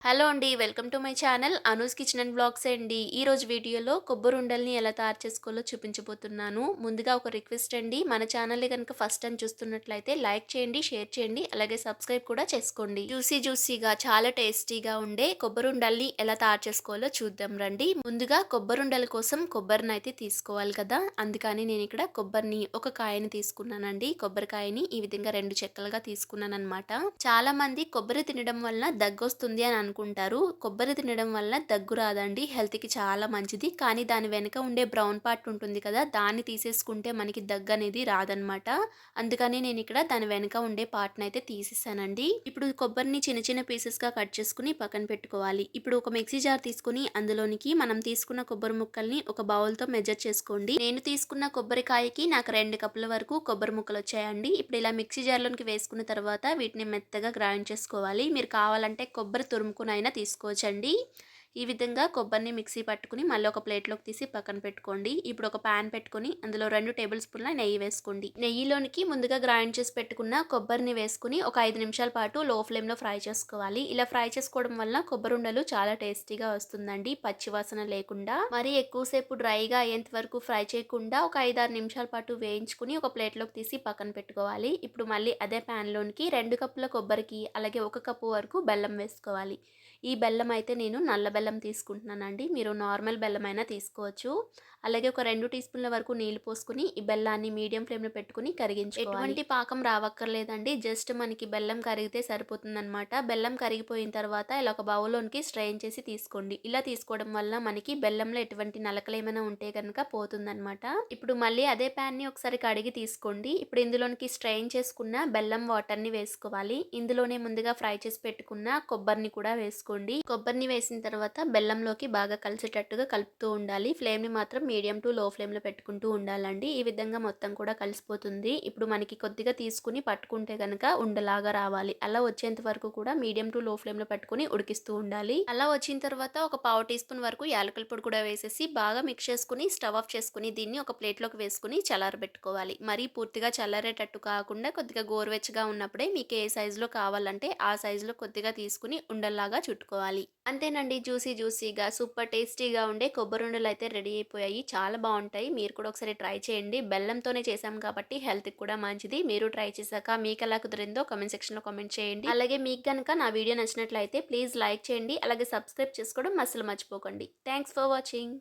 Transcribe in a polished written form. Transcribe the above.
Hello అండి. Welcome to my channel Anu's kitchen and blogs అండి. ఈరోజు వీడియోలో కొబ్బరుండల్ని ఎలా తయారు చేసుకోవాలో చూపించబోతున్నాను. ముందుగా ఒక రిక్వెస్ట్ అండి. మన ఛానల్‌ని గనుక ఫస్ట్ టైమ్ చూస్తున్నట్లయితే లైక్ చేయండి, షేర్ చేయండి, అలాగే సబ్స్క్రైబ్ కూడా చేసుకోండి. జ్యూసీగా చాలా టేస్టీగా ఉండే కొబ్బరుండల్ని ఎలా తయారు చేసుకోవాలో చూద్దాం రండి. ముందుగా కొబ్బరుండల కోసం కొబ్బరినైతే తీసుకోవాలి కదా! అందుకని నేను ఇక్కడ కొబ్బరిని ఒక కాయని తీసుకున్నానండి. కొబ్బరికాయని ఈ విధంగా 2 చెక్కలుగా తీసుకున్నాననమాట. చాలా మంది కొబ్బరి తినడం వలన దగ్గొస్తుంది అని అనుకుంటారు. కొబ్బరి తినడం వల్ల దగ్గు రాదండి. హెల్త్‌కి చాలా మంచిది. కానీ దాని వెనక ఉండే బ్రౌన్ పార్ట్ ఉంటుంది కదా! దాన్ని తీసేసుకుంటే మనకి దగ్గనేది రాదనమాట. అందుకని నేనిక్కడ దాని వెనక ఉండే పార్ట్‌నయితే తీసేసానండి. ఇప్పుడు కొబ్బరిని చిన్న చిన్న పీసెస్‌గా కట్ చేసుకొని పక్కన పెట్టుకోవాలి. ఇప్పుడు ఒక మిక్సీ జార్ తీసుకొని అందులోనికి మనం తీసుకున్న కొబ్బరి ముక్కల్ని ఒక బౌల్‌తో మెజర్ చేసుకోండి. నేను తీసుకున్న కొబ్బరికాయకి నాకు 2 కప్పుల వరకు కొబ్బరి ముక్కలొచ్చాయండి. ఇప్పుడు ఇలా మిక్సీ జార్‌లోనికి వేసుకున్న తర్వాత వీటిని మెత్తగా గ్రైండ్ చేసుకోవాలి. మీరు కావాలంటే కొబ్బరి తురుముకునైనా తీసుకోవచ్చండి. ఈ విధంగా కొబ్బరిని మిక్సీ పట్టుకొని మళ్ళీ ఒక ప్లేట్‌లోకి తీసి పక్కన పెట్టుకోండి. ఇప్పుడు ఒక పాన్ పెట్టుకొని అందులో 2 టేబుల్ స్పూన్ల నెయ్యి వేసుకోండి. నెయ్యిలోనికి ముందుగా గ్రైండ్ చేసి పెట్టుకున్న కొబ్బరిని వేసుకొని ఒక 5 నిమిషాల పాటు లో ఫ్లేమ్‌లో ఫ్రై చేసుకోవాలి. ఇలా ఫ్రై చేసుకోవడం వలన కొబ్బరుండలు చాలా టేస్టీగా వస్తుందండి. పచ్చి వాసన లేకుండా. మరీ ఎక్కువసేపు డ్రైగా అయ్యేంత వరకు ఫ్రై చేయకుండా ఒక 5, 6 నిమిషాల పాటు వేయించుకొని ఒక ప్లేట్‌లోకి తీసి పక్కన పెట్టుకోవాలి. ఇప్పుడు మళ్ళీ అదే పాన్‌లోనికి 2 కప్పుల కొబ్బరికి అలాగే 1 కప్పు వరకు బెల్లం వేసుకోవాలి. ఈ బెల్లం అయితే నేను నల్ల బెల్లం తీసుకుంటున్నానండి. మీరు నార్మల్ బెల్లమైనా తీసుకోవచ్చు. అలాగే ఒక 2 టీ స్పూన్ల వరకు నీళ్లు పోసుకొని ఈ బెల్లాన్ని మీడియం ఫ్లేమ్‌లో పెట్టుకొని కరిగించుకోవాలి. ఎటువంటి పాకం రావక్కర్లేదండి. జస్ట్ మనకి బెల్లం కరిగితే సరిపోతుందనమాట. బెల్లం కరిగిపోయిన తర్వాత ఇలా ఒక బౌల్‌లోనికి స్ట్రెయిన్ చేసి తీసుకోండి. ఇలా తీసుకోవడం వల్ల మనకి బెల్లంలో ఎటువంటి నలకలేమైనా ఉంటే గనుక పోతుందనమాట. ఇప్పుడు మళ్ళీ అదే ప్యాన్‌ని ఒకసారి కడిగి తీసుకోండి. ఇప్పుడు ఇందులోనికి స్ట్రెయిన్ చేసుకున్న బెల్లం వాటర్‌ని వేసుకోవాలి. ఇందులోనే ముందుగా ఫ్రై చేసి పెట్టుకున్న కొబ్బరిని కూడా వేసుకోండి. కొబ్బరిని వేసిన తర్వాత బెల్లంలోకి బాగా కలిసేటట్టుగా కలుపుతూ ఉండాలి. ఫ్లేమ్‌ని మాత్రం మీడియం టు లో ఫ్లేమ్‌లో పెట్టుకుంటూ ఉండాలండి. ఈ విధంగా మొత్తం కూడా కలిసిపోతుంది. ఇప్పుడు మనకి కొద్దిగా తీసుకొని పట్టుకుంటే గనక ఉండలాగా రావాలి. అలా వచ్చేంత వరకు కూడా మీడియం టు లో ఫ్లేమ్‌లో పెట్టుకొని ఉడికిస్తూ ఉండాలి. అలా వచ్చిన తర్వాత ఒక పావు టీ స్పూన్ వరకు యాలకుల పొడి కూడా వేసేసి బాగా మిక్స్ చేసుకొని స్టవ్ ఆఫ్ చేసుకొని దీన్ని ఒక ప్లేట్‌లోకి వేసుకొని చల్లారబెట్టుకోవాలి. మరీ పూర్తిగా చల్లారేటట్టు కాకుండా కొద్దిగా గోరువెచ్చగా ఉన్నప్పుడే మీకు ఏ సైజులో కావాలంటే ఆ సైజులో కొద్దిగా తీసుకొని ఉండల్లాగా చుట్టుకోవాలి. అంతేనండి, జ్యూసీగా సూపర్ టేస్టీగా ఉండే కొబ్బరుండలు అయితే రెడీ అయిపోయాయి. చాలా బావుంటాయి. మీరు కూడా ఒకసారి ట్రై చేయండి. బెల్లంతోనే చేశాం కాబట్టి హెల్త్‌కి కూడా మంచిది. మీరు ట్రై చేశాక మీకెలా కుదిరిందో కామెంట్ సెక్షన్‌లో కామెంట్ చేయండి. అలాగే మీకు గనక నా వీడియో నచ్చినట్లయితే ప్లీజ్ లైక్ చేయండి. అలాగే సబ్స్క్రైబ్ చేసుకోవడం అస్సలు మర్చిపోకండి. Thanks for watching.